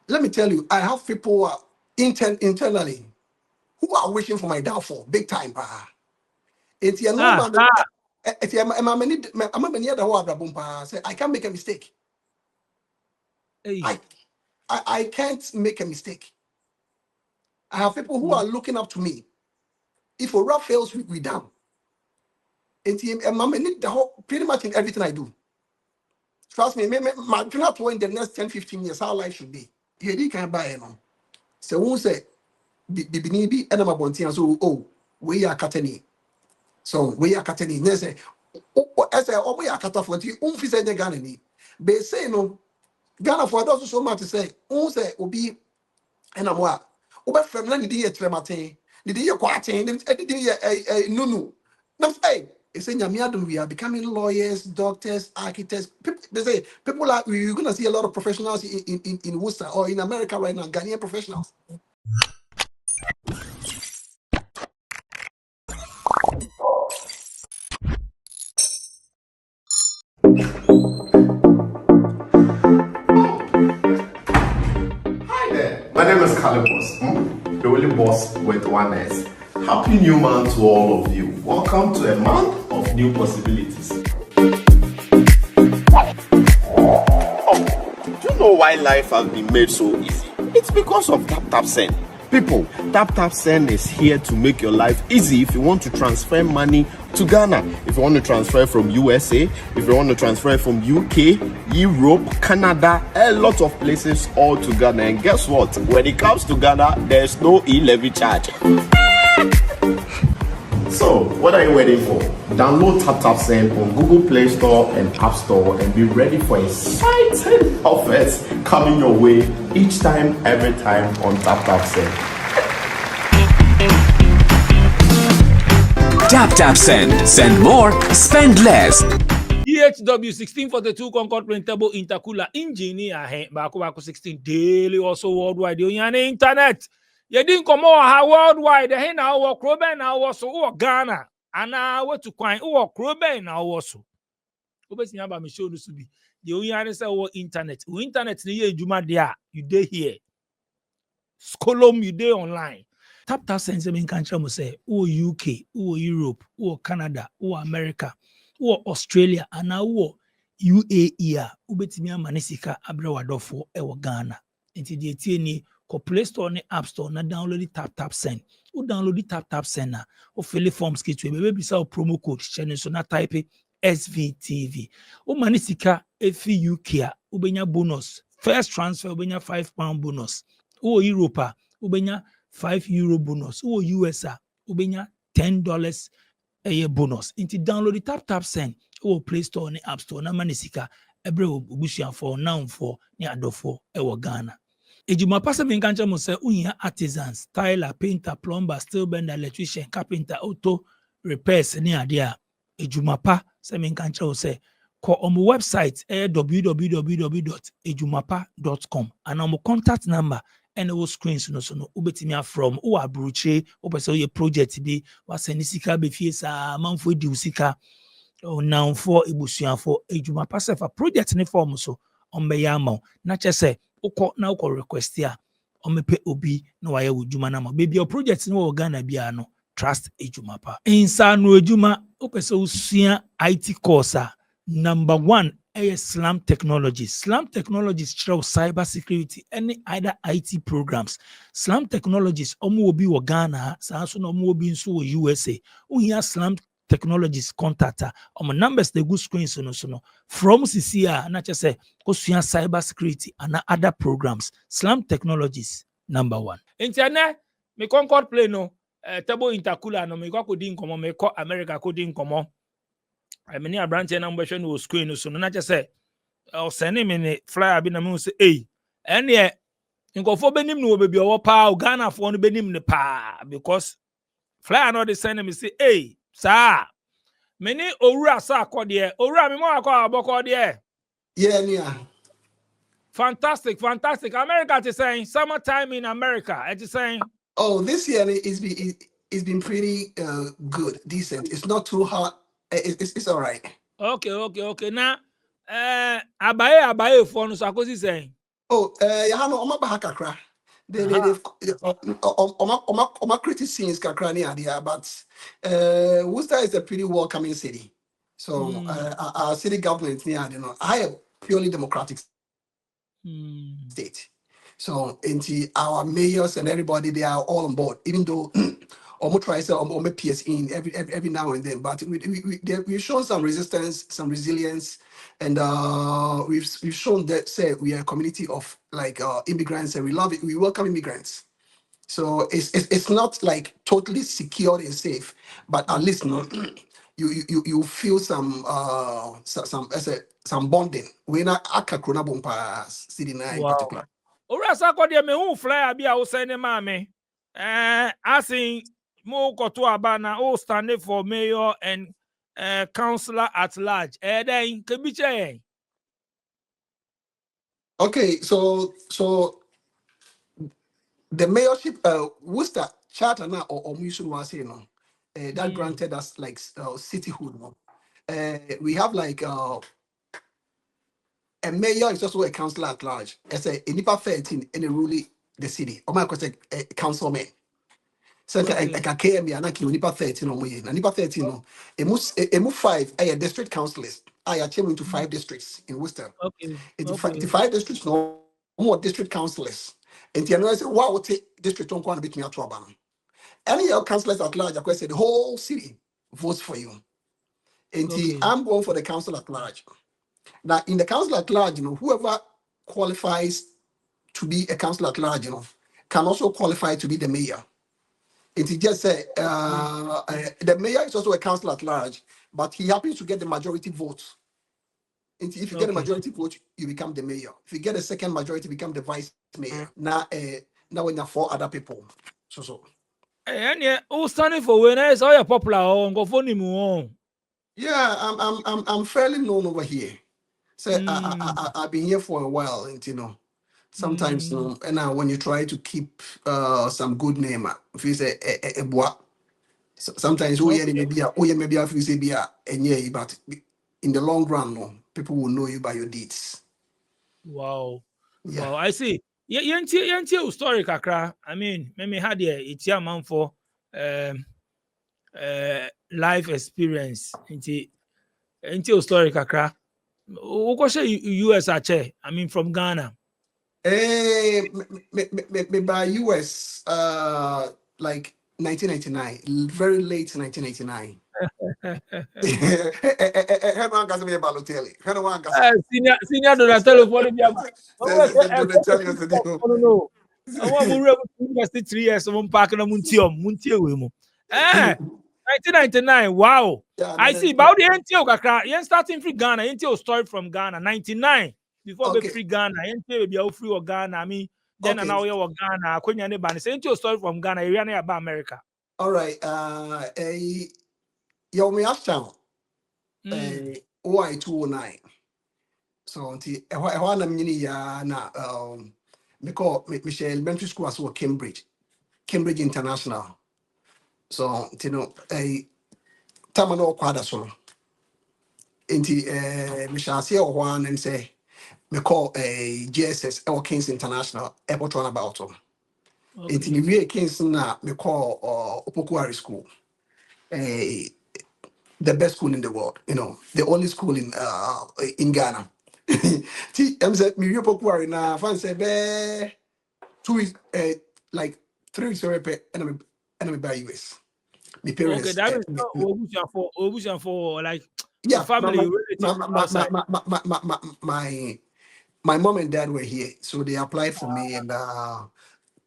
let me tell you, I have people internally who are wishing for my downfall, big time. It's your Ah, normal. It's your I can't make a mistake. hey. I can't make a mistake. I have people who are looking up to me. If a rap fails, we down. And the whole pretty much in everything I do. Trust me, my not in the next 10, 15 years, how life should be. You can't buy it. So who say be enema bonti so oh we are katani. So we are katani. They say as oh we are katafonti, fi say Ghana ni. They say no Ghana for those so much to say, who say obi enamwa. Oba from na ni di trematin, ni di kwatin, ni di nunu. No say it's saying we are becoming lawyers, doctors, architects. People, they say people are you're gonna see a lot of professionals in Worcester or in America right now, Ghanaian professionals. Hi there, my name is Calibos, the only boss with one S. Happy new month to all of you. Welcome to a month of new possibilities. Do you know why life has been made so easy? It's because of Send. People, Send is here to make your life easy if you want to transfer money to Ghana, if you want to transfer from USA, if you want to transfer from UK, Europe, Canada, a lot of places all to Ghana. And guess what? When it comes to Ghana, there's no e-levy charge. So, what are you waiting for? Download Send on Google Play Store and App Store and be ready for exciting offers coming your way each time, every time on Send. Send. Send more, spend less. DHW 1642 Concord printable intercooler engineer baako 16 daily also worldwide on internet. You didn't come over worldwide. Hey now work Roben now also or Ghana and now what to coin or Roben now also. Obesi nyaba me show this be. The only answer or internet. Internet ni juma there. You dey here. Skolom you dey online. Send them in country mo say or UK, or Europe, or Canada, or America, or Australia, and now UAE. Ubetimi amanisika abre wadofo ewo Ghana. Enti die tie ni ko Play Store ni App Store na download the Send. O download the Send na o fill forms kitu ebe bisa o promo code chene so na type SVTV. O manisika efi UK a ubenya bonus. First transfer ubenya £5 bonus. O Europe ubenya €5 bonus. O US ubenya $10 a year bonus. Inti download the Send. O Play Store ni App Store na manisika ebre obushia for now for ni adofo ewo Ghana. Ejuma pasa minkancha mo say unya artisans, tyler, painter, plumber, steel bender, electrician, carpenter, auto repairs ni adia. Ejuma pa se minkancha say call on my website www.ejumapa.com and on my contact number and our screens no ubetimi from o abruche o pese o ye project bi wa senisika be fie sa manfo di usika o now for ebusuan for ejuma pa se fa project ni form so on be yama na chese na uko request ya omepe obi na waye wujuma na ma baby your project no Ghana bia no trust ejumapa insa no ejuma opese usua IT course number 1 Slam Technologies. Slam Technologies show cyber security any either IT programs. Slam Technologies omo obi wo Ghana sa so no omo obi nso wo USA. Uhia Slam Technologies contactor on my numbers the good screens no from CCA na say kosua cyber security and other programs. Slam Technologies number 1. Internet me Concord play no table intercooler no me ko di nkomo me ko America ko di nkomo. I mean a branch na mbehwe no screen so no na say o send me ne flyer bi na me say eh ene nkofo benim no obebi owo pa Ghana fo no benim ne pa because flyer no dey send me say eh sir many owura sa akode owura me mo akọ abokode Yeah. fantastic America is saying summertime in America it is saying oh this year it's been pretty good, decent. It's not too hot. It's all right. okay now abaye for no so akosi saying Oh, ya no oma ba kakra. They Aha. oma creative scenes kakra ni adia, but Worcester is a pretty welcoming city. So Mm. our city government ni adia no. I am purely democratic Mm. state. So into our mayors and everybody, they are all on board, even though almost try to almost PS in every now and then. But we've shown some resistance, some resilience, and we've shown that say we are a community of like immigrants and we love it. We welcome immigrants. So it's not like totally secure and safe, but at least no, you feel some as a some bonding. We're not aka krona bompa city na in Wow. particular. Ora sa ko de me hu flyer bi a wo send ma me. Asking mo koto aba na o stand for mayor and councillor at large. Then ke bi che. Okay, so the mayorship Worcester charter now or mission was you know that Mm. granted us like cityhood. No? We have like a mayor is also a councillor at large. As a nipa 13 in the ruling the city. Or my question a councilman. So I Okay. KM ya na ki nipa 13 no moye. Na nipa 13 no. Emu 5 district councillors. I are chairman to 5 districts in Worcester. Okay. It's Okay. 5 districts no more district councillors. And the other say wow what district don't want to beat me at Roban. Any your councillors at large, I said the whole city votes for you. And Okay. I'm going for the council at large. Now, in the council at large, whoever qualifies to be a council at large, can also qualify to be the mayor. It just say the mayor is also a council at large, but he happens to get the majority votes. And if you get a Okay. majority vote, you become the mayor. If you get a second majority, you become the vice mayor. Now when you have 4 other people. So. And o standing for when is all your popular on go for nimu. Yeah, I'm fairly known over here. So Mm. I've been here for a while, and sometimes Mm. and when you try to keep some good name, if you say a bois, sometimes Okay. maybe I feel say be and yeah, but in the long run, no, people will know you by your deeds. Wow. Yeah. Wow, I see. Yentie story kakra. I mean, me had it's a man for um life experience. Yentie story kakra. Uko say US ache. I mean from Ghana. Me by US like 1999, very late 1999. Everyone can say about Balotelli. Everyone can Senior Donatello for the Biama. say. No. I want to university 3 years of parking on Muntie we mu. 1999. Wow. Yeah, I see. About the NTO kakra. Yen starting free Ghana. NTO started from Ghana. 99. Before be okay, free Ghana. NTO be free or Ghana. I mean, then okay, now we are Ghana. Kwenya ne ban. Say NTO started from Ghana. Area na about America. all right. You me ask town. Mm. OI 209. So until I want to mini ya na me call Michelle Elementary School as well Cambridge International. So tamano kwada so. Inti Michelle say one and say me call a GSS or Kings International airport runabout. Inti Okay. me we Kings na me call Opokuari School. Eh, the best school in the world, the only school in Ghana. See, I'm saying me Opokuari na fan say be 2 weeks like 3 weeks already and I'm by US. My Okay. parents That means Obusian for like your yeah, family, your relatives outside. my mom and dad were here, so they applied for me, and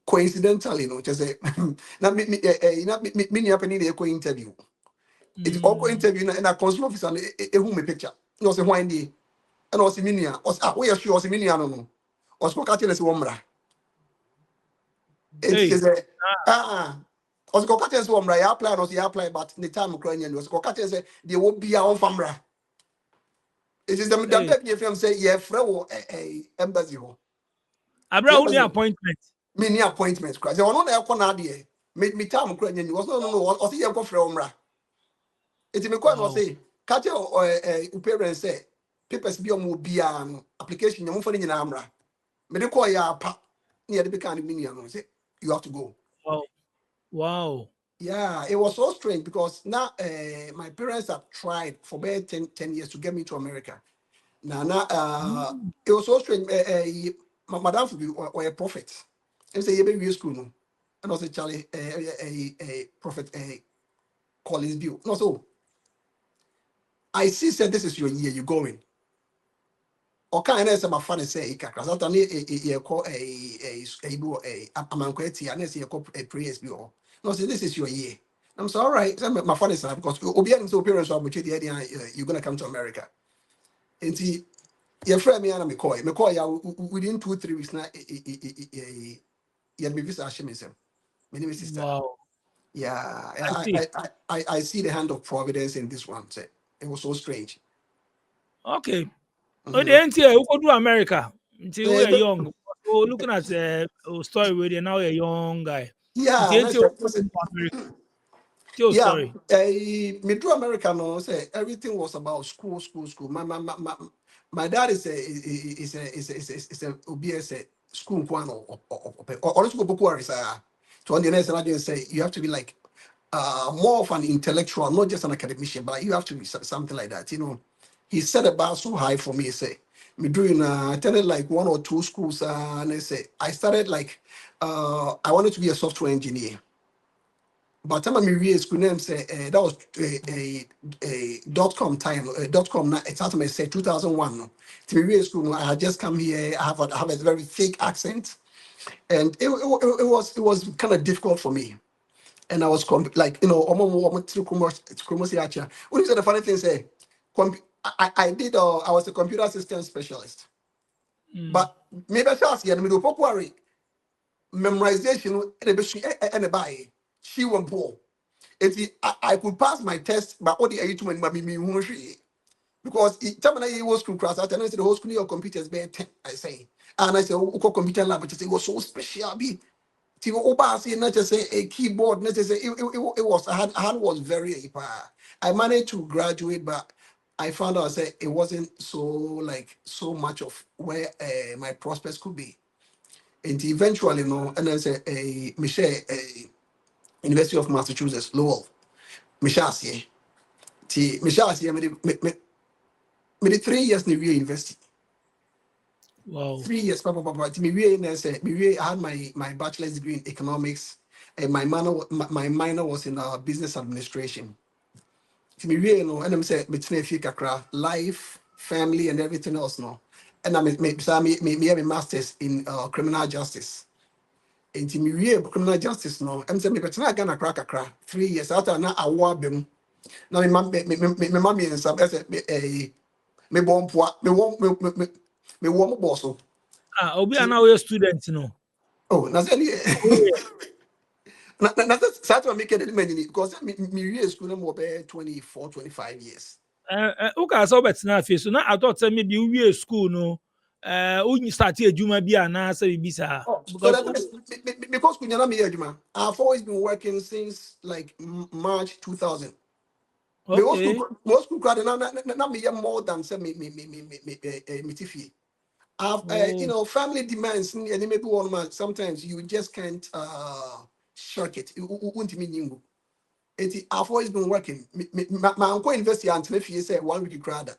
coincidentally, just say, now me happening the interview. It's all Mm. interview and a consular officer, who me picture. No, say why and also minia, was we are sure was minia no, was catching us one bra. It Hey. is a was go catch us one bra. I apply, was apply, but the time Ukrainian was go catch us. They won't be our famra. It is the Hey. baby if you say yeah, friend embassy ho. The Abra only embassy appointment. many appointments. Cause there was no aircon idea. Me time Ukrainian was no or see you go from umra. It me quite was Wow. say catch your parents say papers be on application you for in amra. Me de call ya pa. Near the become minion. Say you have to go. Wow. Wow. Yeah, it was so strange because now my parents have tried for about 10 years to get me to America. Now, it was so strange. My madam or a prophet. And say, you be school, no. And also, Charlie, a prophet, Collins view. No, so I see, said, this is your year, you're going. Or kind of my father say, because I call a manquetti, and I say, a prayers bureau. No, say, this is your year. I'm so all right. So my father said, because Obian so parents are you're going to come to America. And see, your friend me and McCoy, ya within 2-3 weeks now, yeah, me visa Hashemism. My name is sister. Wow. Yeah, I see. I see the hand of providence in this one. Say, it was so strange. Okay. Oh, the Mhm. NTA, who go to America until we Eh, are young. Oh, looking at the story with you now, a young guy. Yeah, The and I NTA, who go said, to America. Tell yeah, story. me to America no say everything was about school. My dad is a OBS school one or also go to understand I didn't say you have to be like more of an intellectual, not just an academician, but you have to be something like that. You know, he set the bar so high for me. Say me doing attended like 1 or 2 schools, and I say I started like I wanted to be a software engineer. But time I read school name say that was a .com time .com. It's out of say 2001. No. To me read school, no, I had just come here. I have a very thick accent, and it was kind of difficult for me. And I was like when you said the funny thing say, I did I was a computer system specialist, Mm. but maybe I should ask you, and me do worry memorization and a buy she won't pull. I could pass my test, but what the you to me because time I was school class, I said the whole school of computers be 10, I say. And I said, computer lab, but it was so special. Be not just say a keyboard, not just say it was I had was very I managed to graduate, but I found out say it wasn't so much of where my prospects could be. And eventually, and then say a Michelle, University of Massachusetts, Lowell, Michelle, Michelle, me the 3 years in the university. Wow. 3 years, papa. I had my bachelor's degree in economics, and my minor was in business administration. And I'm saying between a few kakra, life, family, and everything else. No, and me have a master's in criminal justice. And me criminal justice. No, I'm saying me between Ghana kakra 3 years after now I award them. Now my mommy and some me bomb me warm boss. Ah, Obi are now a student, you know. Oh, na say Oh, yeah. na say to make it many because me real school no be 24-25 years. Okay, so but now so now I thought say maybe we school no. When start a juma bi ana say bisa Oh, so because that because kunyana me adwuma. I've always been working since like March 2000. Me okay. most school crowd na me hear more than say me tifi. I've Oh, family demands and maybe one man sometimes you just can't shirk it. Won't mean you. I've always been working. My uncle university until if you say 1 week crowd.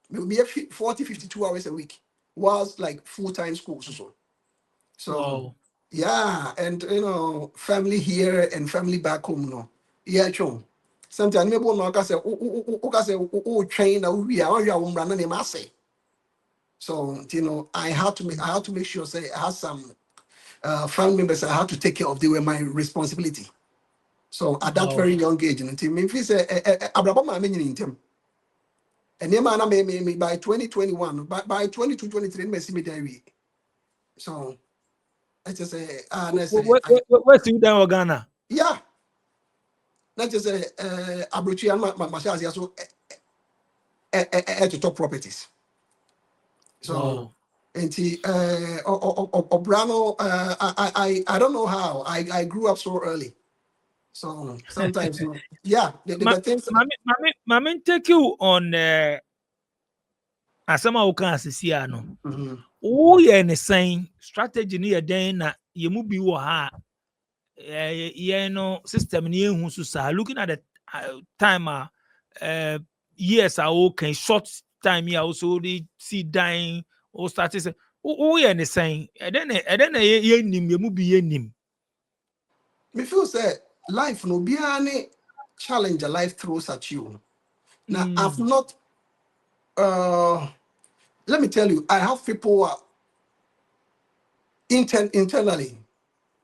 Maybe 40-52 hours a week was like full-time school. So wow. yeah, and family here and family back home. No, yeah, true. Sometimes maybe one can say, train now we are running a mass. So I had to make sure say I had some family members I had to take care of. They were my responsibility. So at that Wow. very young age, and team, if you say Abraham, I mean in him. And then man, me by 2021, by 22-23, me see me diary. So I just say, let's say, Where's you down Ghana? yeah, let's just say, Abruchi and my shares also to top properties. So, Wow. and Obrano, I don't know how I grew up so early. So sometimes, yeah, the things. Mami take you on asama uka asisi ano. Mhm. Oh, yeah, and the same strategy near then you move be ha. Yeah, no system near who's looking at the time, years are okay, short time, yeah, also they see dying or starting say, oh, yeah, and the same. And then, you move be nim. Me feel say life no be any challenge a life throws at you. Now I've not let me tell you, I have people who are internally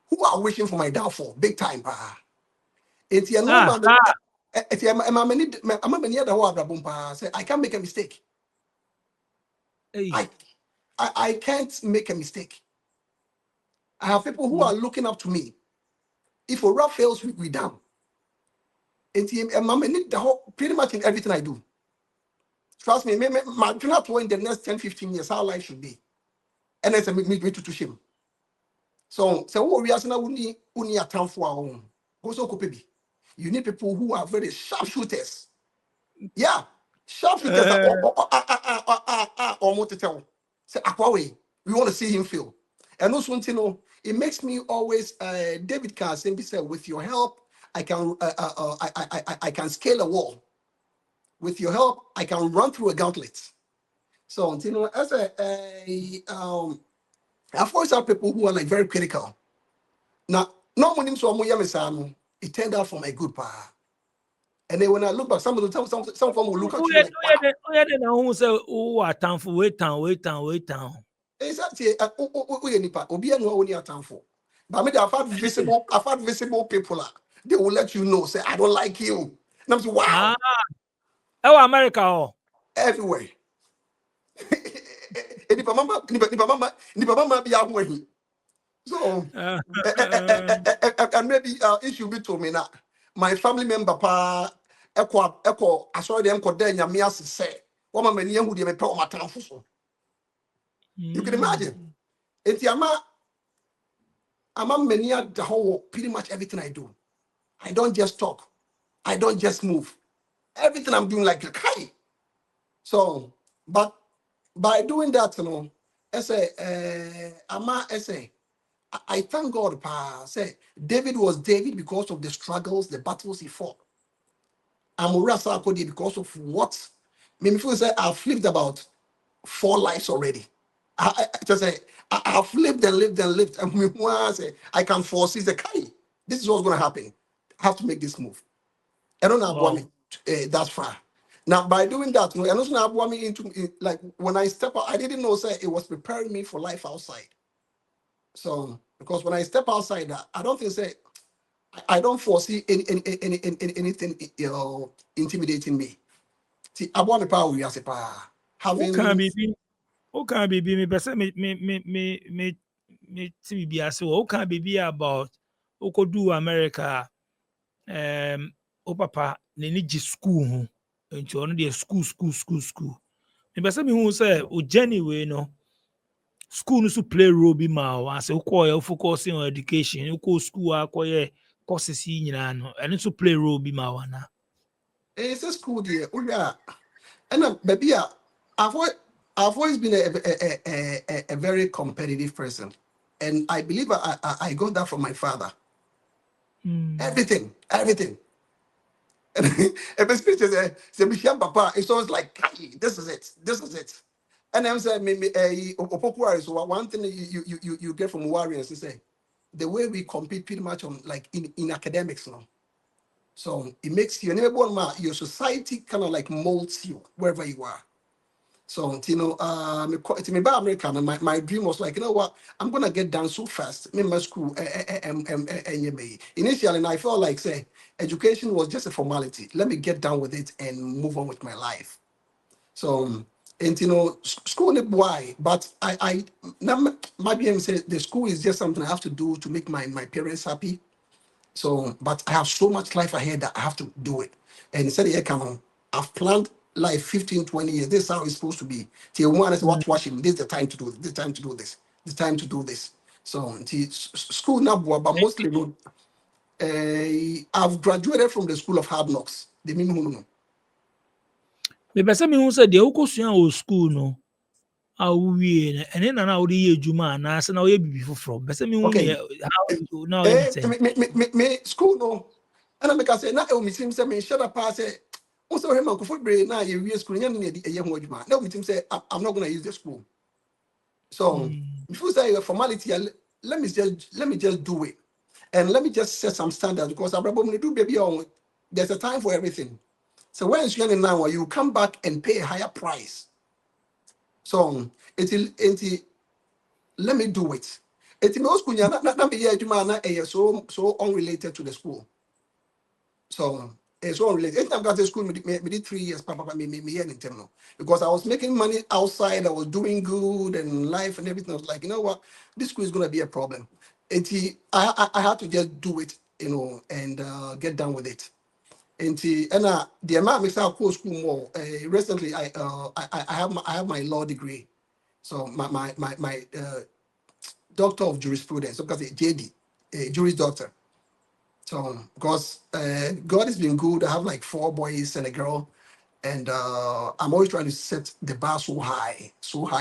who are wishing for my downfall big time. It's your normal. It's your I'm many other who say I can't make a mistake. Hey. I can't make a mistake. I have people who are looking up to me. If a rough fails, we down. It's pretty much in everything I do. Trust me, my not in the next 10, 15 years, how life should be. And it's a me to shame. So what we are saying, we need a time for our own. Also, you need people who are very sharp shooters. Yeah, sharp shooters or more to tell. Say, Akwawe, we want to see him fail. And also, you know, it makes me always David can say, with your help, I can I can scale a wall. With your help, I can run through a gauntlet. So, you know, as I've always had people who are like very critical. Now, no one so it turned out for my good part. And then when I look back, some of them will look at you like, wow. Oh, who say, oh, I time for wait down. Exactly. Obi and only a time for. But maybe I've had visible people. They will let you know, say, I don't like you. And I'm saying, wow. Oh, America, oh. Everywhere. So, and maybe it should be to me now. My family member, echo, I saw them called then Yamias say, woman, many who they may put my town for. You can imagine. It's I'm many the whole pretty much everything I do. I don't just talk. I don't just move. Everything I'm doing like a kite. So, but by doing that, you know, I thank God. Say David was David because of the struggles, the battles he fought. I'm Urasa Akodi because of what? Maybe people say I've lived about 4 lives already. I've lived and lived and lived. And I can foresee the Kai. This is what's going to happen. I have to make this move. I don't know about me that far. Now, by doing that, I also know about me like when I step out, I didn't know say it was preparing me for life outside. So because when I step outside, I don't think say I don't foresee anything intimidating me. See, I want the power we have having. Who can be me person me be as who can be about who could do America o papa ne school ho nti ono de school me person me who say o journey we no school no so play role bi ma o as o call you focusing on education you go school akoye courses yi nyina no and so play role bi ma wa na It's a school there. Oh yeah, and baby, I've always been a very competitive person, and I believe I got that from my father. Everything. And especially say, Papa, it's always like, this is it. And I'm saying, one thing you get from Warriors is say the way we compete pretty much on like in academics now. So it makes you your society kind of like molds you wherever you are. So you know, it's me by America. And my dream was like, you know what, I'm gonna get done so fast. In my school, initially, I felt like say education was just a formality. Let me get down with it and move on with my life. So and you know, school why, but I my BM said the school is just something I have to do to make my parents happy. So, but I have so much life ahead that I have to do it. And he said, yeah, come on. I've planned like 15, 20 years. This is how it's supposed to be. Till one is what watching. This is the time to do this. This is the time to do this. This time to do this. So, school now, but mostly, I've graduated from the School of Hard Knocks. The minimum. me person me who say the ukosua o school no we and then now the Juma and I said now you be from but me Okay. how now you say Me school no. And I make I say na me team say me shut up pass say also him uncle football na you school nya na e ye ho adwuma. Now me team say I'm not going to use the school. So before say a formality let me just do it. And let me just set some standards because I'm probably do baby on there's a time for everything. So when it's running now, you come back and pay a higher price. So it let me do it. It knows kunya na be here so unrelated to the school. So it's all related. Anytime I got to school, me did 3 years, papa, me here in terminal. Because I was making money outside, I was doing good and life and everything. I was like, you know what, this school is gonna be a problem. I had to just do it, and get done with it. And the amount makes our course school more. Recently, I have my law degree, so my doctor of jurisprudence, because JD, juris doctor. So because God has been good, I have like 4 boys and a girl, and I'm always trying to set the bar so high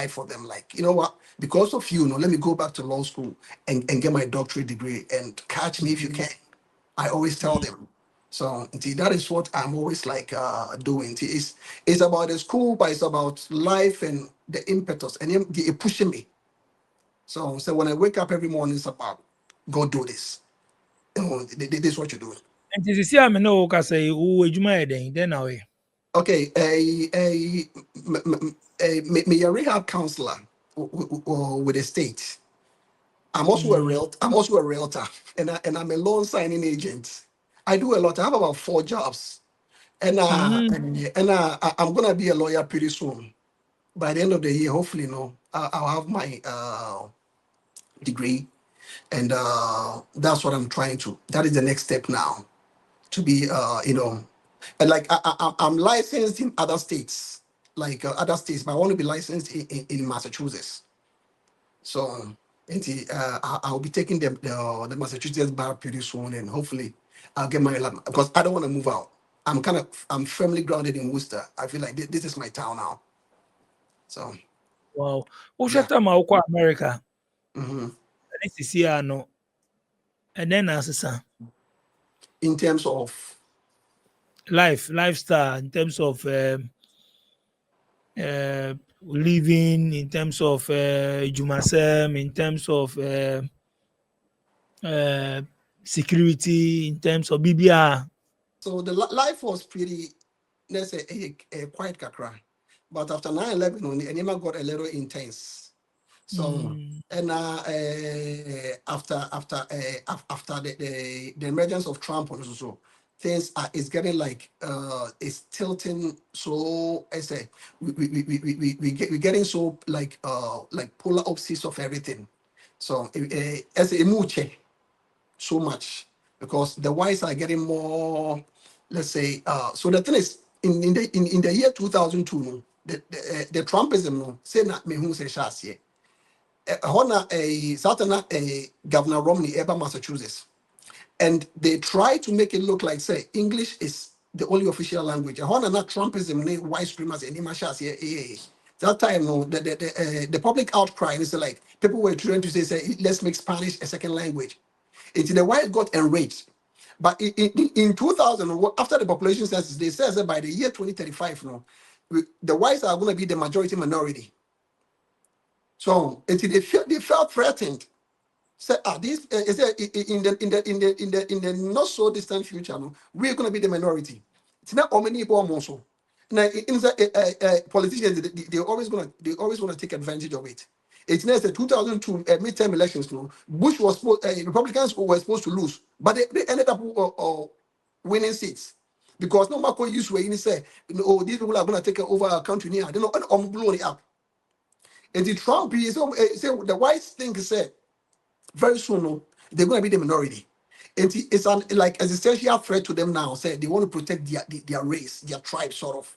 for them. Like, you know what? Because of you, let me go back to law school and get my doctorate degree and catch me if you can. I always tell them. So that is what I'm always like doing. It's about the school, but it's about life and the impetus and it pushing me. So when I wake up every morning, it's about go do this. This is what you're doing. and this is me no ka say wo adwuma then now Okay, me a rehab counselor with the state. I'm also a realtor, and I'm a loan signing agent. I do a lot. I have about 4 jobs, and I'm gonna be a lawyer pretty soon. By the end of the year, hopefully, I'll have my degree, and that's what I'm trying to. That is the next step now, to be and like I'm licensed in other states, like other states, but I want to be licensed in Massachusetts. So I'll be taking the Massachusetts bar pretty soon, and hopefully I'll get my lab because I don't want to move out. I'm firmly grounded in Worcester. I feel like this is my town now. So wow wo yeah. shata ma wo kwa America hmm this is here no and then asesa In terms of lifestyle in terms of living in terms of Jumasem, in terms of uh, security, in terms of BBR. so the life was pretty, let's say, a quiet kakra, but after 9/11, only Enima got a little intense. So and after the emergence of Trump also, so things are it's getting like it's tilting. So I say we're getting so like polar opposites of everything. So as a muche so much because the whites are getting more, let's say, so the thing is in the year 2002, no, the Trumpism, no, say not me who say shas Hona a certain a Governor Romney ever Massachusetts, and they try to make it look like say English is the only official language. Hona not Trumpism, ne white supremacy, and Imashas here. That time, no, the public outcry is like people were trying to say let's make Spanish a second language. It's the white got enraged. But in 2000, after the population census, they said that by the year 2035, no, the whites are going to be the majority minority. So they felt threatened. Say, this is in the not so distant future, no, we're going to be the minority. It's not how many people also. Now, politicians, they always want to take advantage of it. It's next the 2002 midterm elections. No, Bush was Republicans were supposed to lose, but they ended up winning seats because no matter what use where you say, oh, these people are going to take over our country now. They know I'm blowing it up. And the Trump is say the white thing said very soon, no, they're going to be the minority. And it's an like existential threat to them now. Say they want to protect their race, their tribe, sort of.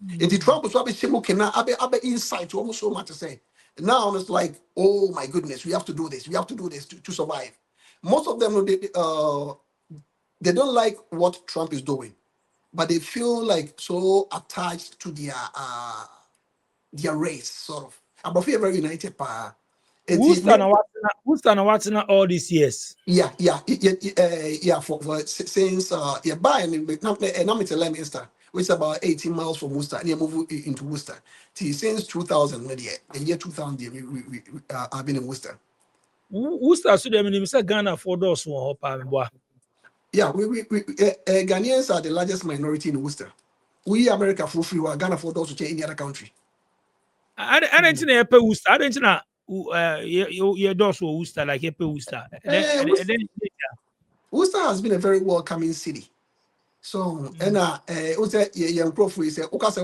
And the Trump was probably abe insight to almost so much to say. Now it's like, oh my goodness, we have to do this. We have to do this to survive. Most of them, they don't like what Trump is doing, but they feel like so attached to their race, sort of. About very united pa. Worcester na watching all these years. Yeah. For since buy and it's a Leominster, which is about 18 miles from Worcester. And you move into Worcester. Since 2000, the year 2000, I've been in Worcester. Worcester so them say Ghana for those one boy. Yeah, we Ghanaians are the largest minority in Worcester. We America for free, Ghana for those who change any other country. I don't think they Worcester. I don't know. Your doors were Worcester like Worcester. Worcester has been a very welcoming city. So and young prof we say okay so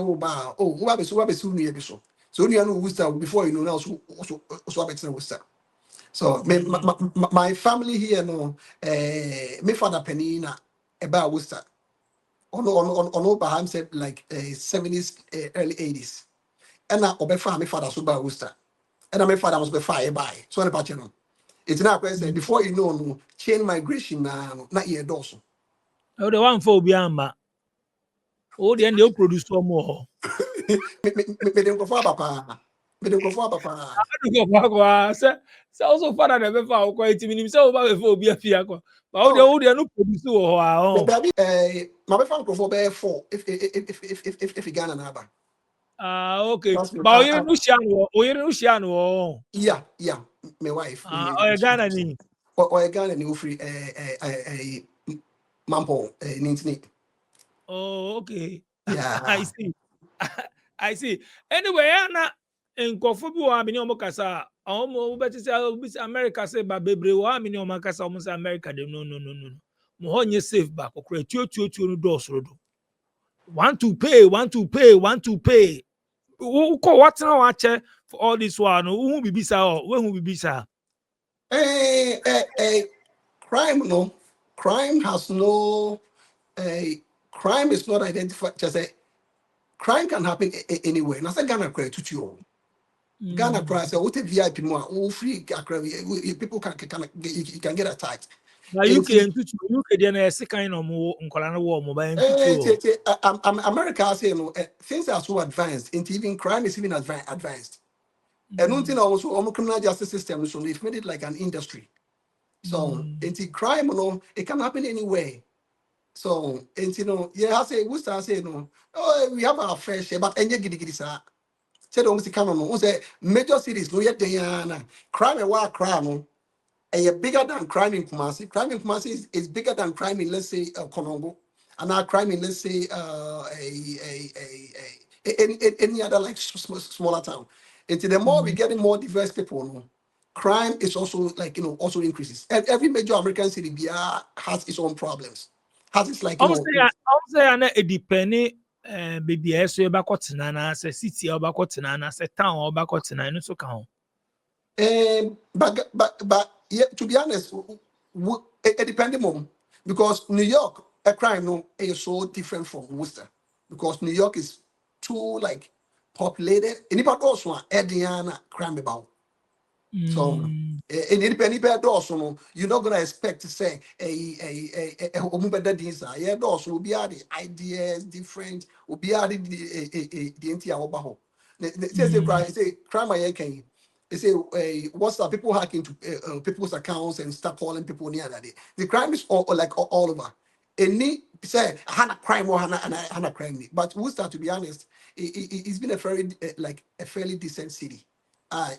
you know Worcester before you know now so Worcester. So my family here no my father Penina about Worcester on Baham said like 70s early 80s and now obefa my father so about Worcester and my father was be fire by so about you know it's not question before you know no chain migration na year doors. Oh, the one for Biamba. Oh, the end they produce some more. Me dem go for papa. So also father never found quite minimum so over before be a fiacco. But all the no produce My fan go for 4 if Ghana na ba. Okay. But you no Shiano. Yeah, my wife. Ghana ni. Or Ghana ni free Mampo Nintini. Oh, okay. Yeah. I see. Anyway, na nkofo bi wa me ni omo kasa omo beti say America say ba bebre wa me ni omo kasa omo say America dem no. Mo ho nye safe ba kokra tuo no do osoro do. Want to pay. Who what now watch for all this one? Who be bisa or when who be bisa? Crime has no crime is not identified. Just say crime can happen anywhere. And I say Ghana credit to you. Ghana cry say what VIP more free people can get attacked. Now UK then a second of more Nkolana war mobile. America say no things are so advanced into even crime is even advanced. And one thing also criminal justice system so they've made it like an industry. So into crime it can happen anywhere. So I say Worcester say no. Oh, we have our fair share, but gidi sir. Said almost no. Say major cities no yet crime and crime bigger than crime in Kumasi. Crime in Kumasi is bigger than crime in, let's say, Konongo, and now crime in, let's say, any other like smaller town. Until the more we're getting more diverse people, crime is also like also increases. And every major American city has its own problems. Has its like I'm saying it depends. Baby, so about na say city about na say town about no so count. But yeah, to be honest, it depends on because New York, a crime is so different from Worcester because New York is too like populated. Anybody also Ediana crime about. So also you're not gonna expect to say a also will be the ideas different will be the entire overhaul. Say crime can. They say, what's that? People hack into people's accounts and start calling people near that day. The crime is all over. Any say Hana crime or Hana crime. But Worcester, to be honest, it's been a very a fairly decent city.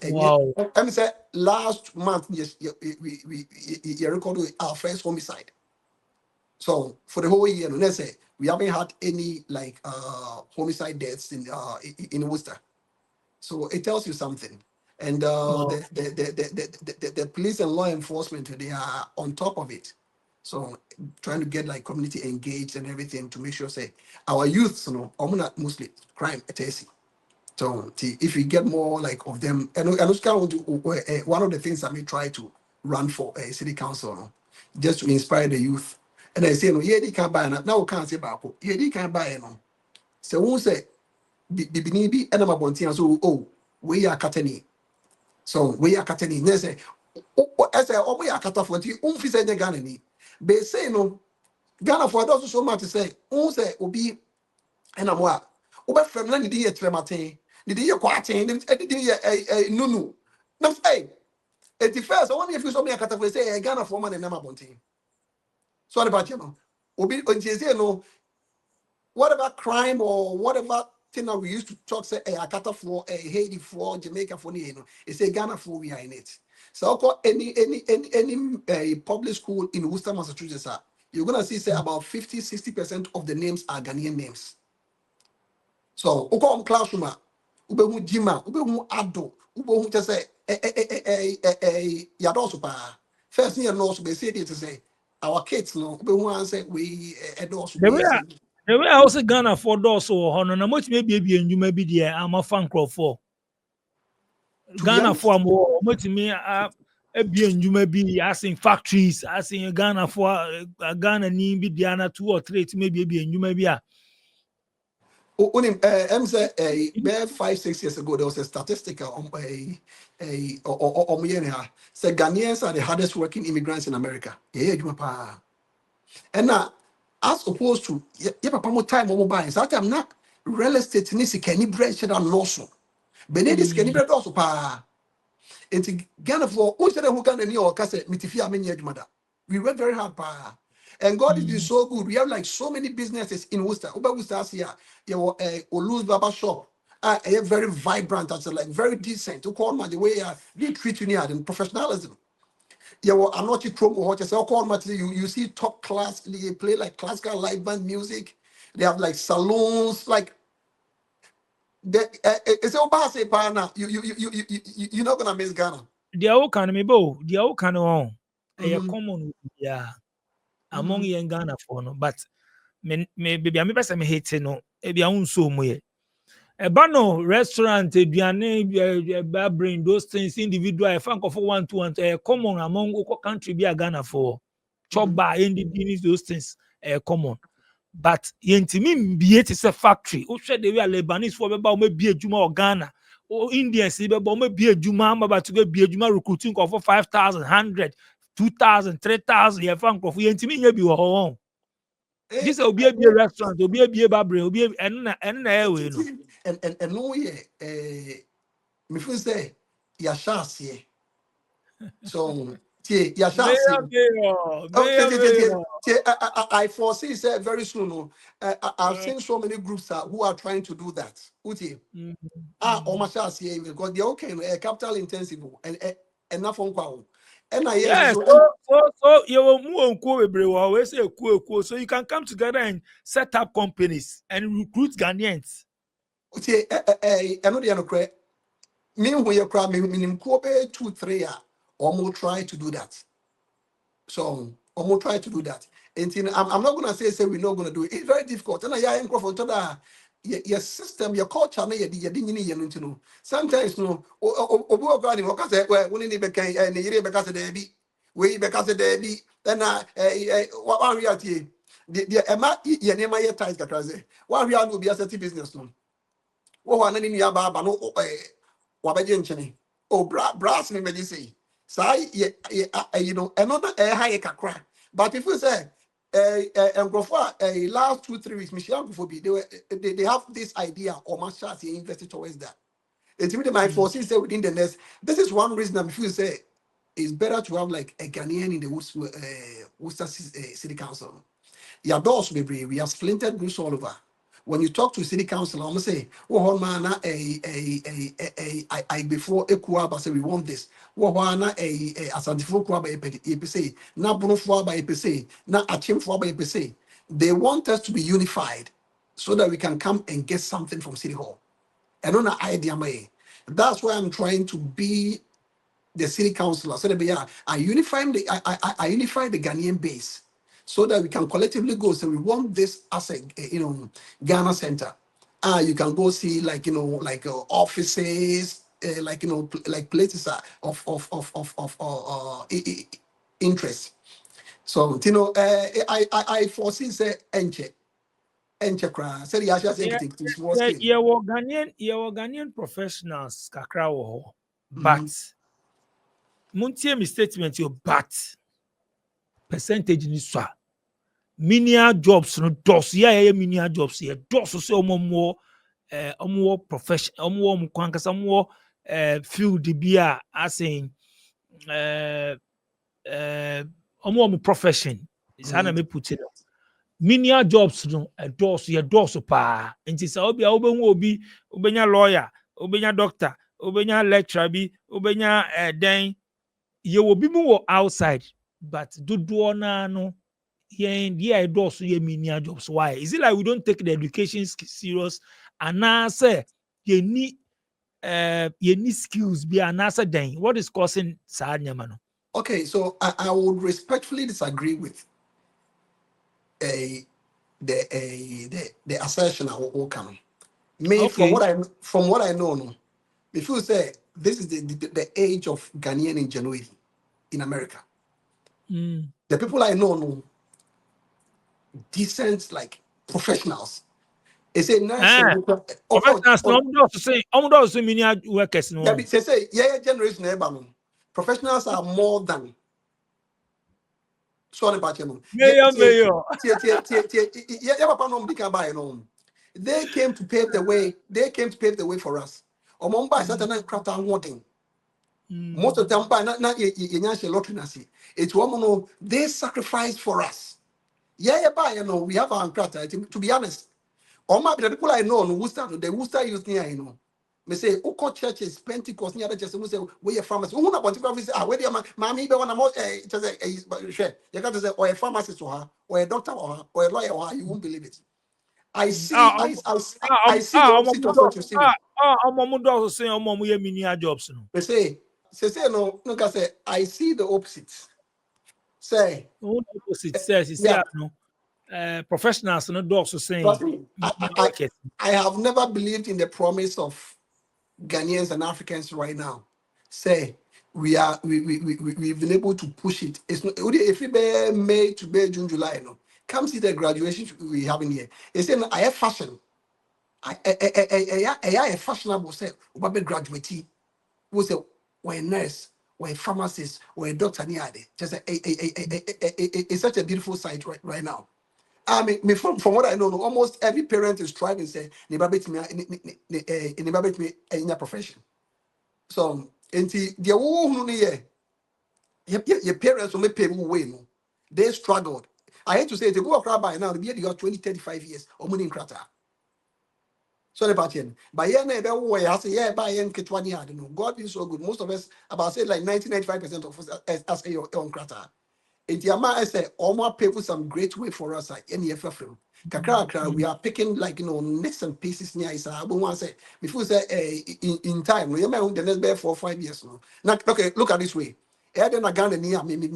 Wow. Let me say last month, yes, we recorded our first homicide. So for the whole year, let's say we haven't had any homicide deaths in Worcester. So it tells you something. And the police and law enforcement, they are on top of it. So trying to get like community engaged and everything to make sure say our youths, not mostly crime at So if we get more like of them, and one of the things I may try to run for a city council, just to inspire the youth. And I say no, yeah, they can't buy now. We can't say about yeah, they can't buy no. So who say the and I'm about so we are cutting. So we are cutting. They say, I say, we are cutting for you. Say the Ghana ni. They say no. Ghana for those so much to say. Say obi and I'm what. Obi from nani di etre matin. Did you quite no. Now, hey, at the first, I want if you saw me a cat say a Ghana for man and Nama Bonti. Sorry about you know. Obi no, whatever crime or whatever thing that we used to talk, say a Akata for a Haiti for Jamaica for you know, it's a Ghana for we are in it. So any public school in Worcester, Massachusetts, you're gonna see say about 50-60% of the names are Ghanaian names. So uko classroom, ube hu jima, ube hu ado, ube hu just say yadosu pa. First thing you know, so they say it to say our kids no, ube hu answer we endorse The we way say. I also Ghana for those so on na much maybe and you maybe there I'm a fan crowd for To be Ghana for honest, more much me be and you maybe asking factories asking Ghana for Ghana need be Diana 2 or 3 maybe be and you maybe I'm say about 5-6 years ago there was a statistic on say Ghanaians are the hardest working immigrants in America. Yeah, you pa. And now, as opposed to papa more time or buying, so I'm not real estate nisi kenny bread shed and lawsuit. Benedis kenny bread also pa. And to Ghana for who said who can any or cassette mitifia many mother. We work very hard pa. And God is been so good. We have like so many businesses in Worcester. Over Worcester here, you know, Oluz Baba shop. Very vibrant, like very decent. To call my the way they treat you near and professionalism. Yeah, well, I'm not a promo what you say. Call you see top class. They play like classical live band music. They have like salons, like it's all about say partner. You're not gonna miss Ghana. the all can me bo the all can on a Mm-hmm. common yeah among Mm-hmm. young Ghana for no but me baby I'm person me hate no e bia unso mo ye e ba no restaurant aduane bring those things individual I fan for 1 2 1 common among country be a Ghana for chop bar those things common but yentimi mbie te se factory o hwe de we Lebanese for beba o ma bie adwuma o Ghana o Indians beba o ma bie adwuma ma ba to bie adwuma recruiting for 5,000 100 2,000 3,000 ye fan for yentimi nya bi wo ho this will be a restaurant will be a bar will be and we no And no yeah, me feel say ya shasi. So ya shasi. Okay, mayor I foresee say very soon. I've seen so many groups who are trying to do that. Uti. Almost because they're okay, capital intensive and enough on qual. And I yes, yes so so you will move we always say cool so you can come together and set up companies and recruit Ghanaians. I know the other me when you cry me minimum 2-3 almost try to do that. So almost try to do that. And I'm not gonna say we're not gonna do it. It's very difficult. And I am for that your system, your culture, no, you didn't need know. Sometimes no, what say well, when you became and you because of the we because of the then what reality the Emma your name my ties that what we are no be a certain business no. What one in your baba no wabaje nchene. Oh brass me me say. Say you know another high kakra. But if you say and go for last 2-3 weeks, Michelle before they have this idea or much chance invested towards that. It's even my foresee say within the next. This is one reason I'm feel say it's better to have like a Ghanaian in the Worcester City Council. Yeah, those we have splintered groups all over. When you talk to city council, I'm gonna say, "Oh, man, I before Ekuaba say we want this. Oh, na asantifo kuaba EPC, na Bruno by EPC, na Achim by EPC." They want us to be unified so that we can come and get something from City Hall. And on an idea, that's why I'm trying to be the city councillor. So that I unify I unify the Ghanaian base so that we can collectively go. So we want this as a Ghana center. You can go see like like offices, like like places of interest. So I foresee say enche cry. Say the actual Yeah, say to small scale. yeah, Ghanaian professionals kakra wo ho. Mhm. But muntie mi statement yo but percentage ni so menial jobs no dos yeah menial jobs here dos so more profession, field be asking profession. Is how me put it. Menial jobs no endorse your doors pa. Nti sa obi a obi obenya lawyer, obenya doctor, obenya lecturer bi, obenya den ye obi mu wo outside, but dodo na no yen the endorse ye menial jobs. Why? Is it like we don't take the education serious and say ye need skills be an den? What is causing sa nyama no? Okay, so I would respectfully disagree with the assertion I will come. Me Okay. from what I know, no, if you say this is the age of Ghanaian ingenuity in America. The people I know, no, decent like professionals. It's a nice. Professionals no say menial workers no. They say yeah generation professionals are more than. Sorry about you. Mayor. They came to pave the way. They came to pave the way for us. Omomba is not craft and wanting. Most of them by not lottery nasi. It's woman they sacrificed for us. Yeah, we have our craft. To be honest, all my people I know in Worcester, the Worcester youth near you know. Me say, Oko churches, Pentecost, near the church, we say, we are pharmacists. Who not want to say, where the mammy be one of most, share. You got to say, or a pharmacist or her, or a doctor or her, or a lawyer or her, you won't believe it. I see, I see the opposite of what you see. Menial jobs no. They say, no, I say, I see the opposite. Say, Opposite says, yeah. No. Professionals no dogs saying. Trust me, I have never believed in the promise of Ghanaians and Africans right now. Say we've been able to push it. It's not if we be May to May, June, July, no. Come see the graduation we have in here. It's saying I have fashion. I fashionable say we graduate. We say we're a nurse, we're a pharmacist, we're a doctor. Just it's such a beautiful sight right now. I mean, from what I know, almost every parent is striving. Say, in your profession. So, the your parents will make people way. No, they struggled. I hate to say, they go across by now. They got 20, 35 years or money in crata. Sorry about him. But yeah, I say yeah, by Ketwani, I don't know. God is so good. Most of us, about say like 95% of us as a your own crata. In Tiama, I say, Oma people some great way for us at any FM. Kakra, we are picking like nicks and pieces near Isa. I won't say before say in time. We may own the next bear for 5 years now. Now, okay, look at this way. Then I got near me, you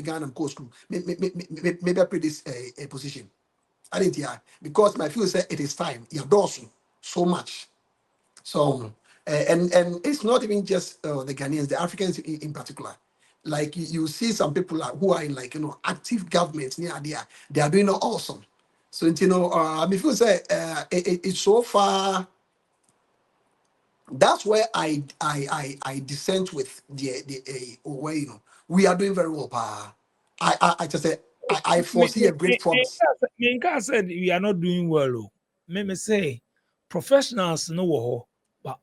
Ghana and coast crew. Maybe I put this a position. I didn't hear because my feel said it is time. You're doing so much. So and it's not even just the Ghanaians, the Africans in particular. Like you see some people who are in like active governments near there, they are doing awesome. So if you say it's so far, that's where I dissent with the where we are doing very well. I just say I foresee a great promise. Minka said we are not doing well. Me say professionals no but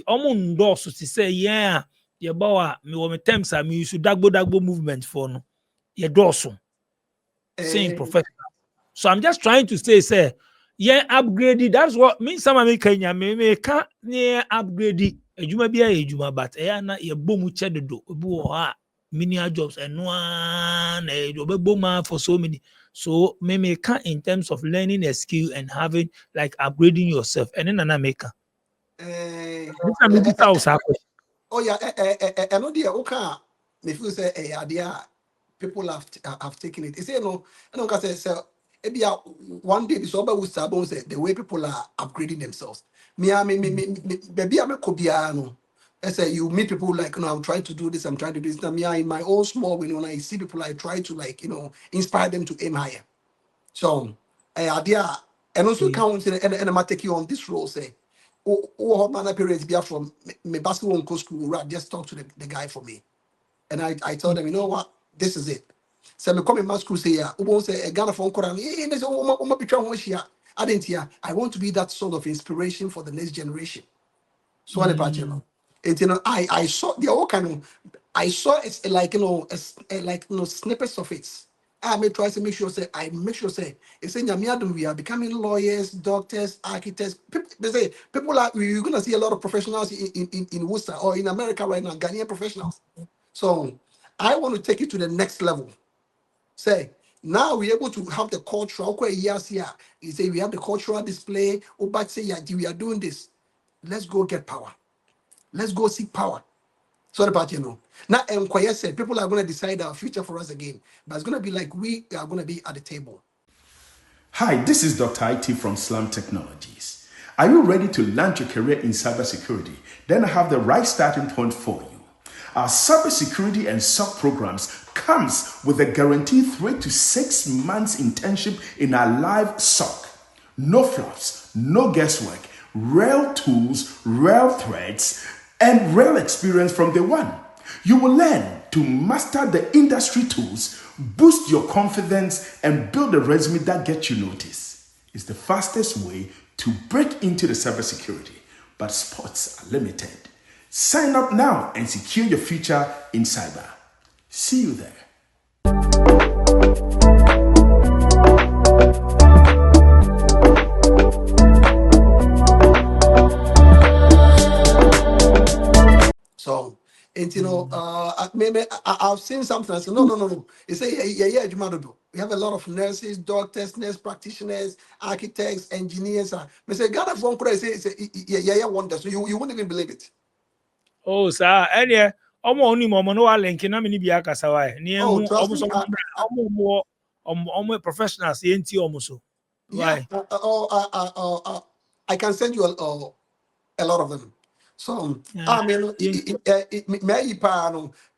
almost endorse to say yeah. Your boy, me when me temps I me use dagbo movement for no. Your dorsum. Saying professional. So I'm just trying to say, yeah, upgraded. That's what means some of me Kenya me can't near upgraded. Ejuma be a ejuma, but na your boom chedo do menial jobs and one boma for so many. So me can't in terms of learning a skill and having like upgrading yourself. And then I make Oh yeah, I know the okay. If you say idea, people have taken it. You say no, I know because say maybe one day this over will start say the way people are upgrading themselves. Baby, I'm a Kobiano. I say you meet people like I'm trying to do this, I'm trying to do this. Now, me, in my own small way, when I see people, I try to like inspire them to aim higher. So idea, and also count and I might take you on this role. Say, oh, man, parents be from me basketball and school. Right, just talk to the guy for me, and I tell them, you know what, this is it. So me come in my school say, yeah, who won't say a Ghana phone call and they say, oh, my picture one here. I didn't hear. I want to be that sort of inspiration for the next generation. So what about you know? And you know, I saw the all kind of I saw it's like like snippets of it. I may try to make sure say I make sure say it's in Yamiadum we are becoming lawyers, doctors, architects. People, they say people are you're gonna see a lot of professionals in Worcester or in America right now, Ghanaian professionals. So I want to take it to the next level. Say now we're able to have the cultural yes, yeah. You say we have the cultural display, oh but say yeah, we are doing this. Let's go get power. Let's go seek power. So the party, you know. Now, and Kwaya said, people are going to decide our future for us again. But it's going to be like we are going to be at the table. Hi, this is Dr. IT from Slam Technologies. Are you ready to launch your career in cybersecurity? Then I have the right starting point for you. Our cybersecurity and SOC programs comes with a guaranteed 3 to 6 months internship in our live SOC. No fluffs, no guesswork, real tools, real threats, and real experience from day one. You will learn to master the industry tools, boost your confidence, and build a resume that gets you noticed. It's the fastest way to break into the cybersecurity, but spots are limited. Sign up now and secure your future in cyber. See you there. So, and you know, maybe I've seen something. I said, no. They say, yeah, Jumado. We have a lot of nurses, doctors, nurse practitioners, architects, engineers. I say, God, one could say, yeah, wonder. So you wouldn't even believe it. Oh, sir, any only moment no link na mini bia kasa wa near Oh, who trust me. almost professionals enti almost. Yeah, Why? I can send you a lot of them. So, Yeah. I mean,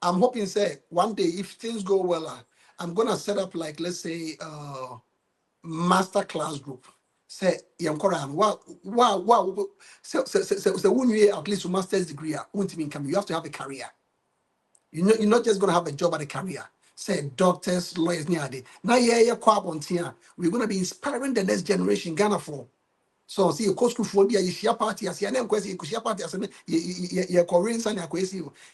I'm hoping, say, one day, if things go well, I'm going to set up, like, let's say, master class group. Say, wow, so when you at least a master's degree, you have to have a career. You're not just going to have a job at a career. Say doctors, lawyers, now we're going to be inspiring the next generation Ghana for. So see, you school for you share party as you share party as you Korean son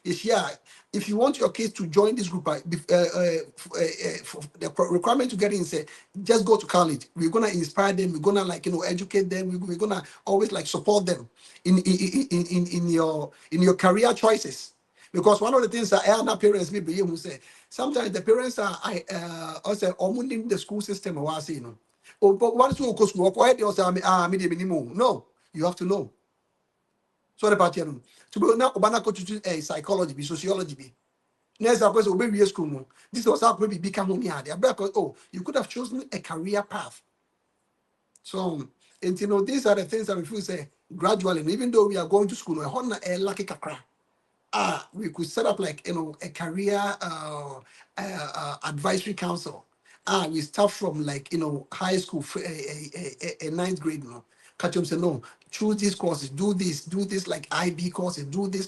you share. If you want your kids to join this group, the requirement to get in say just go to college. We're gonna inspire them. We're gonna educate them. We're gonna always support them in your career choices. Because one of the things that elder parents maybe who say sometimes the parents are also omunim the school system or oh, but once you go school, no, you have to know. So the party to be now Obana go to a psychology, be sociology, be. Next, of course, obey school. No. This was how maybe become because you could have chosen a career path. So, and these are the things that we feel say gradually, even though we are going to school, we're lucky kakra. We could set up a career advisory council. We start from high school, a ninth grade. Catch them say no, choose these courses, do this like IB courses, do this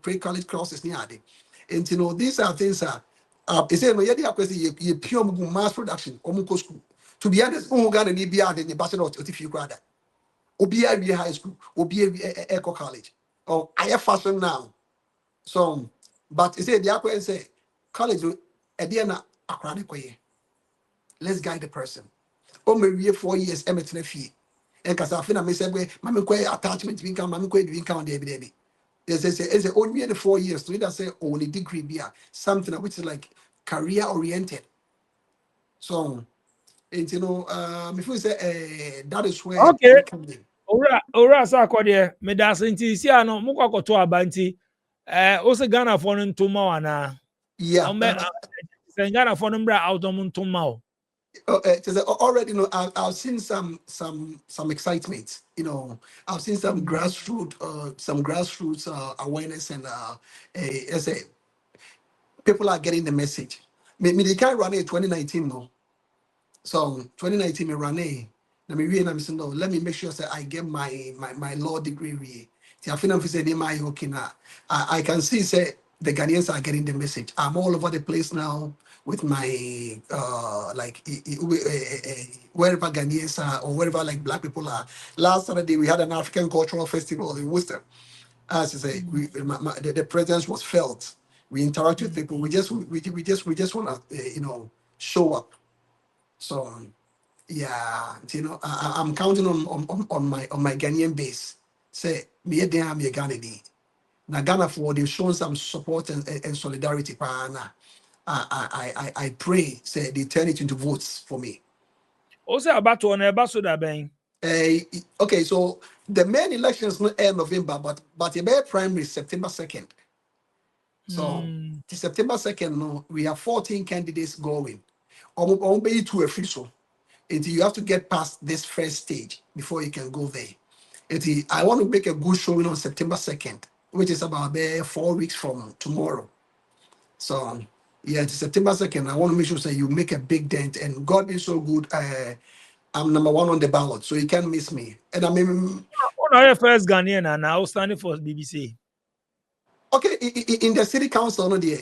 pre-college courses. And these are things they say no, yeah, you pure mass production, school. To be honest, Ghana need be out in the bachelor if you grad. Obi high school, Obi eco college, or I fashion now. So, but you say the aqua say college at the end let's guide the person. Oh, maybe 4 years, fee. And because I feel I say, Mammy attachment income, Mammy income, baby. There's only 4 years, so say only degree be something which is like career oriented. So, and if we say that is where Okay. we come in. Ora sa akode me da senti si ano mo kwakoto abanti o se Ghana for no ntoma wana Yeah. se Ghana for no mbra out of ntoma o. Already, I've seen some excitement. I've seen some grassroots awareness and as a people are getting the message. They can't run it 2019 no. So 2019 me run it. Let me read. I'm saying no. Let me make sure that I get my law degree. I feel say I can see say the Ghanaians are getting the message. I'm all over the place now with my wherever Ghanaians are or wherever like black people are. Last Saturday we had an African cultural festival in Worcester. As I say, the presence was felt. We interact with people. We just want to show up. So yeah, I'm counting on my Ghanaian base. Say me a damn me Ghana day. Now Ghana for they've shown some support and solidarity. I pray say they turn it into votes for me. Also about to on so that bang. Okay, so the main elections no end November, but the primary September 2nd. So the September 2nd, no, we have 14 candidates going. Only two official. You have to get past this first stage before you can go there. I want to make a good showing on September 2nd, which is about 4 weeks from tomorrow. So yeah, it's September 2nd. I want to make sure that you make a big dent. And God is so good. I'm number 1 on the ballot, so you can't miss me. And I mean, Oh, first Ghanaian and now standing for BBC. okay, in the city council, no, me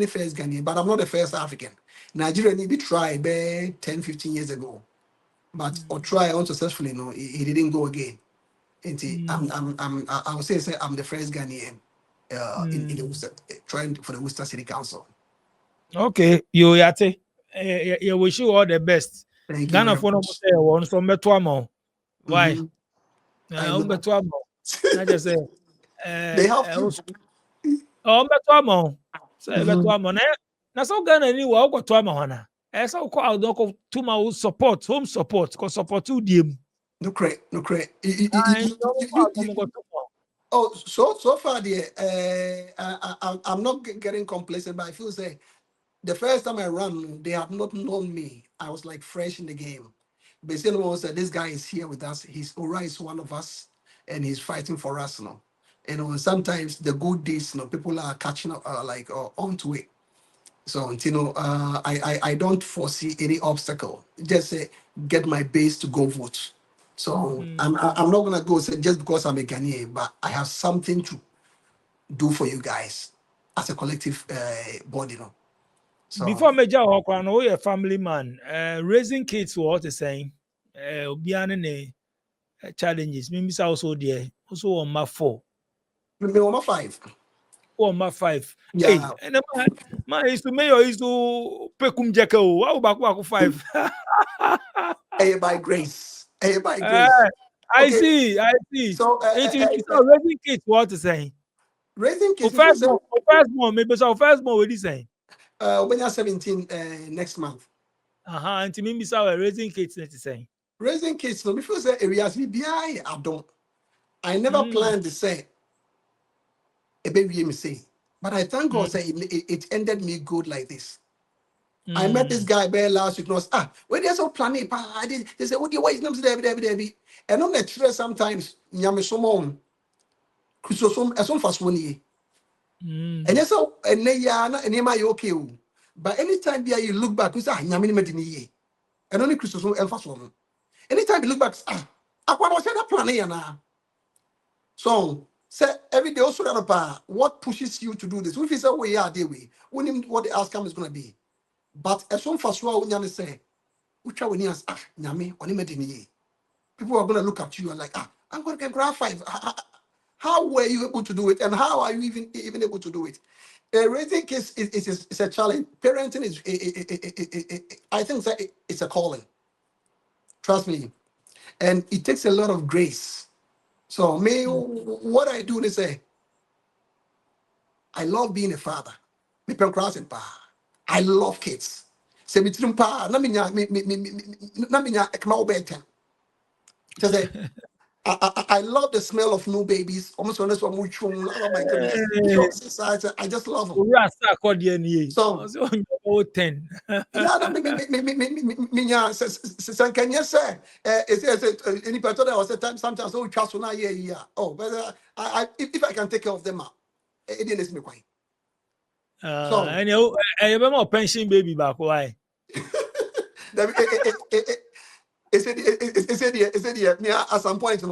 first Ghanaian, but I'm not the first African. Nigeria need to try 10, 15 years ago, but or try unsuccessfully. No, he didn't go again. I would say I'm the first Ghanaian in the Worcester, trying for the Worcester City Council. Okay, you yate. You wish you all the best. Thank you Ghana very for no much. say one from Betuamo. Why? I know. Betuamo. I just say. They have to. Oh, Betuamo. Say Mhm. Betuamo. Na so Ghana ni wa ko to ama hana. So ko out do ko tuma support, home support, ko support you dim. No credit, no credit. Oh, so far, I'm not getting complacent, but I feel say the first time I ran, they have not known me. I was like fresh in the game. But someone said, this guy is here with us. He's Ora is one of us, and he's fighting for us now. Sometimes the good deeds, people are catching up, onto it. So, I don't foresee any obstacle. Just say, get my base to go vote. So I'm not gonna go say just because I'm a Ghanaian, but I have something to do for you guys as a collective body, So Before Major Hokwan, oh, a family man, raising kids what is saying, Obiane challenges. Maybe also there, also on my 4. maybe on my 5. On my 5. Hey, Yeah. and my is to mayor is to Pekum Jacko. How about 5? By grace. By grace. I Okay. see. So Raising kids what is saying. raising kids. First born, maybe so first born what is saying. When you're 17 next month. And to me, so raising kids is saying. Raising kids, so before say areas I don't. I never planned to say a baby me say, but I thank God say it ended me good like this. I met this guy bare last week. When there's so planning, they say, "What do you wait?" And on the tree sometimes, nyamesomon, Christosom, as on fast one year. And yes, so and they okay. But anytime you look back, you say, "Nyamini medini," and only Christosom and fast one. Anytime you look back, I was that planning now. So, say every day also what pushes you to do this? If it's a way are they way, what the outcome is going to be. But as soon as you say, which are when you ask, Nyame, on him, people are going to look at you and like, I'm going to get graph 5. How were you able to do it? And how are you even able to do it? Raising kids is a challenge. Parenting is, I think that it's a calling. Trust me. And it takes a lot of grace. So what I do is say, I love being a father. I love kids. Say I love the smell of new babies. Almost honest, oh my goodness. I just love them. So, ten. yeah, can you say? Any person that was a time sometimes oh trust na yeah. Oh, but if I can take care of them, it didn't me quite. So, And you have more pension baby back. Why? It's at some point,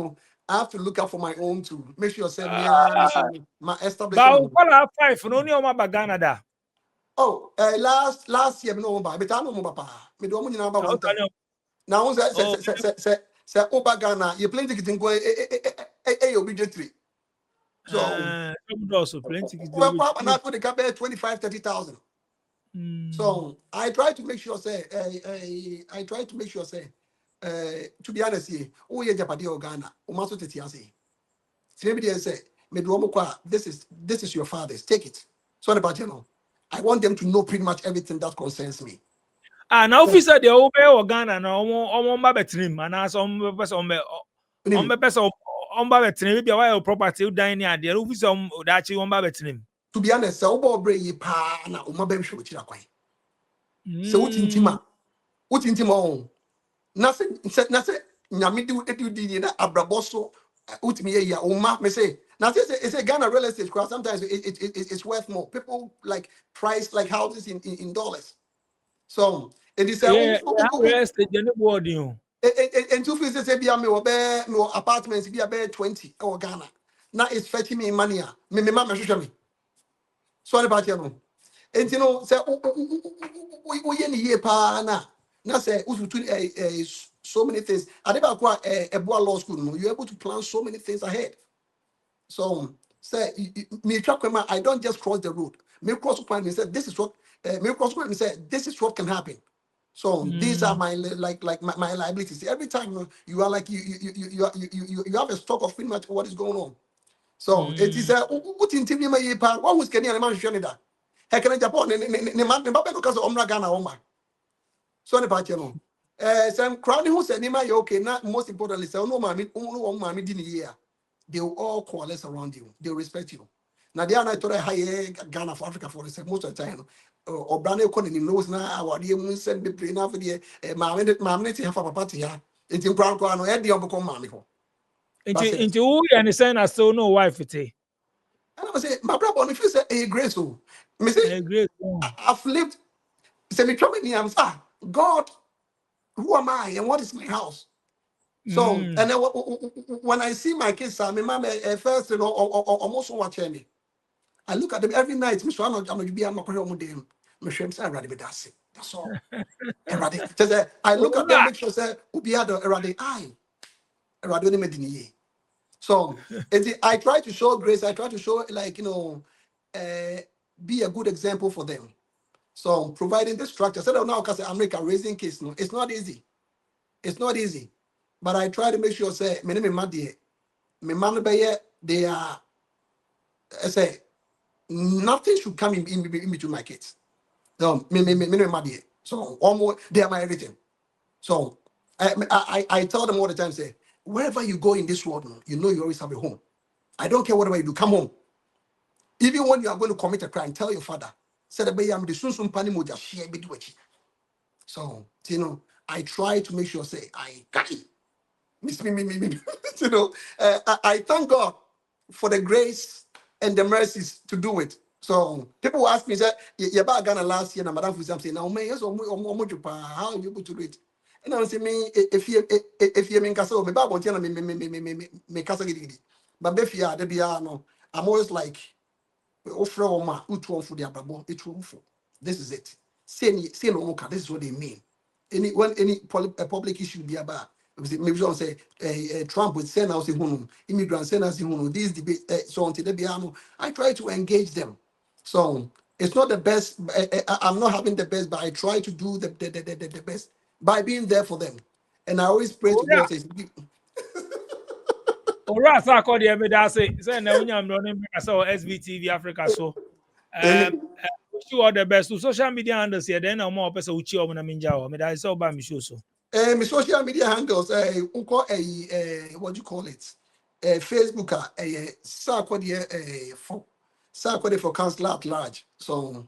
I have to look out for my own too. Make sure say me my establishment. But what 5 no only on Ghana da. Oh, last year no ba, but I no ba pa. Me do mo nyina ba one time. Now say Oba Ghana, you plane ticket go obligatory. So also plenty well, now put the cap 25,000-30,000. So I try to make sure say I try to make sure say to be honest here, oh yeah Japadi or Ghana, o maso tete ase. Maybe they say this is your father's, take it. So about you know, I want them to know pretty much everything that concerns me. Now officer the obey or Ghana na omo mba betrim and some person on person on ba betrim be why property dan ni ade officer da chi on ba betrim. To be honest, say obo bre yi pa na o ma be hwe chira kwan. Se wutintima on. Na se nyame di na abraboso utimi ye ya o ma me say. Now say Ghana real estate sometimes it's worth more. People like price like houses in dollars. So it is real estate the board you. And two places say be apartments be 20 or Ghana. Now it's fetching me money. Me mama show me. Sorry about you. And you know, say we year pa na say so many things. I never go a law school. No, you're able to plan so many things ahead. So say me I don't just cross the road. Me cross point me say this is what me cross point me say this is what can happen. So these are my my liabilities. Every time you are like you have a stock of pretty much what is going on. So it is what in TV my part. What was getting a man showing that? Heck, can Japan ne man because of Omra Ghana Oma. So the part you know. Some crowd who said Nima okay. Not most importantly, say no mommy didn't hear. They will all coalesce around you. They will respect you. Now they are not told high Ghana for Africa for most of the time. Or brand economy knows now our dear moon send me play now for the mammy have a party here. It's in Crown Crown or Eddie become mammy. Into who and saying I still no wife it. And I was say, my brother, if you say a grace, me say, Great. I've lived. Say me trouble me, I'm God, who am I and what is my house? So and then when I see my kids, my mom first you know almost watching me. I look at them every night. I'm not be I'm not them. That's all. I look at them, make sure say Ubi had erade eye. Erade medini. So I try to show grace. I try to show like you know, be a good example for them. So providing the structure. So now because America raising kids, no, it's not easy. It's not easy. But I try to make sure say me man they are I say nothing should come in between my kids. No, me. So almost they are my everything. So I tell them all the time, say, wherever you go in this world, you know you always have a home. I don't care whatever you do, come home. Even when you are going to commit a crime, tell your father. Say the baby I'm the soon pani moja share bit with. So you know, I try to make sure say I got it. Me. You know, I thank God for the grace and the mercies to do it. So people ask me, say, "You're back Ghana last year." And Madam Fusam say, "Now, man, yes, how are you able to do it?" And I say, "Me, if you mean castle, me back on channel, me castle gidi. But if you are the no, I'm always like, offer my utu for the ababo, it's for. This is it. Say no more. This is what they mean. Any public issue be about." Maybe someone say Trump would send us in immigrants send us in these debate so until they be I try to engage them. So it's not the best. I'm not having the best, but I try to do the best by being there for them. And I always pray to God. Say, Ora sa call the every say na unya running so SBTV Africa so wish you all the best to social media handles here then more person uchi o na minja o me da say oba me show so my social media handles, what do you call it? Facebook, Sarkodie for councillor at large. So,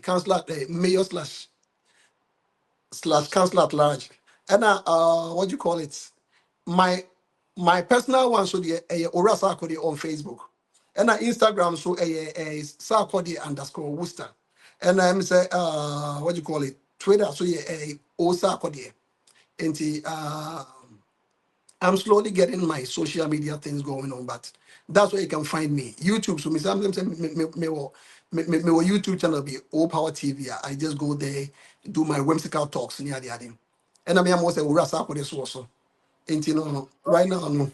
councillor, mayor slash councillor at large. And what do you call it? My personal one, so the Ora Sarkodie on Facebook. And Instagram, so Sarkodie _ Worcester. And I'm say, what do you call it? Twitter, so O Sarkodie. And I'm slowly getting my social media things going on, but that's where you can find me. YouTube. So me sometimes me YouTube channel be All Power TV. I just go there, do my whimsical talks near the adding. And I mean I'm also a rasa for this also. And you know, right now, no.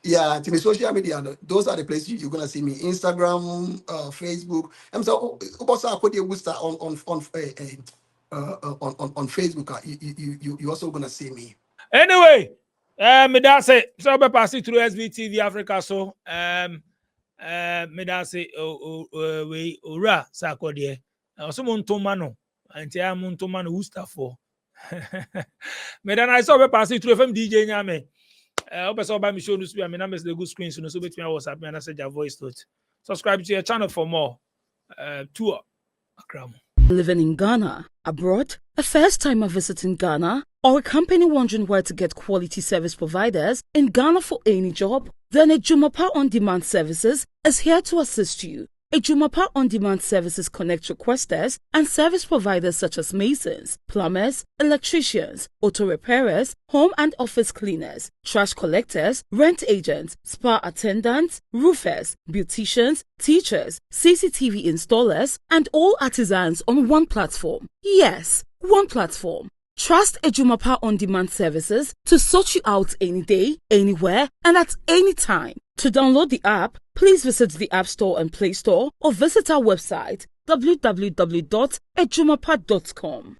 Yeah, to me social media, those are the places you're gonna see me. Instagram, Facebook. I'm so also I put the Worcester on Facebook. You also gonna see me. Anyway, me that say so be passing through SVTV Africa so me that say we ora sakode so monto no anti am monto no Worcester for me then I saw be passing through FM DJ nyame obeso ba me show no so me na mess the good screen so between WhatsApp me and send your voice note. Subscribe to your channel for more tour Akram. Living in Ghana, abroad, a first timer visiting Ghana, or a company wondering where to get quality service providers in Ghana for any job, then Ejumapa On Demand Services is here to assist you. Ejumapa On Demand Services connect requesters and service providers such as masons, plumbers, electricians, auto repairers, home and office cleaners, trash collectors, rent agents, spa attendants, roofers, beauticians, teachers, CCTV installers, and all artisans on one platform. Yes, one platform. Trust Ejumapa On Demand Services to sort you out any day, anywhere, and at any time. To download the app, please visit the App Store and Play Store or visit our website www.ejumapa.com.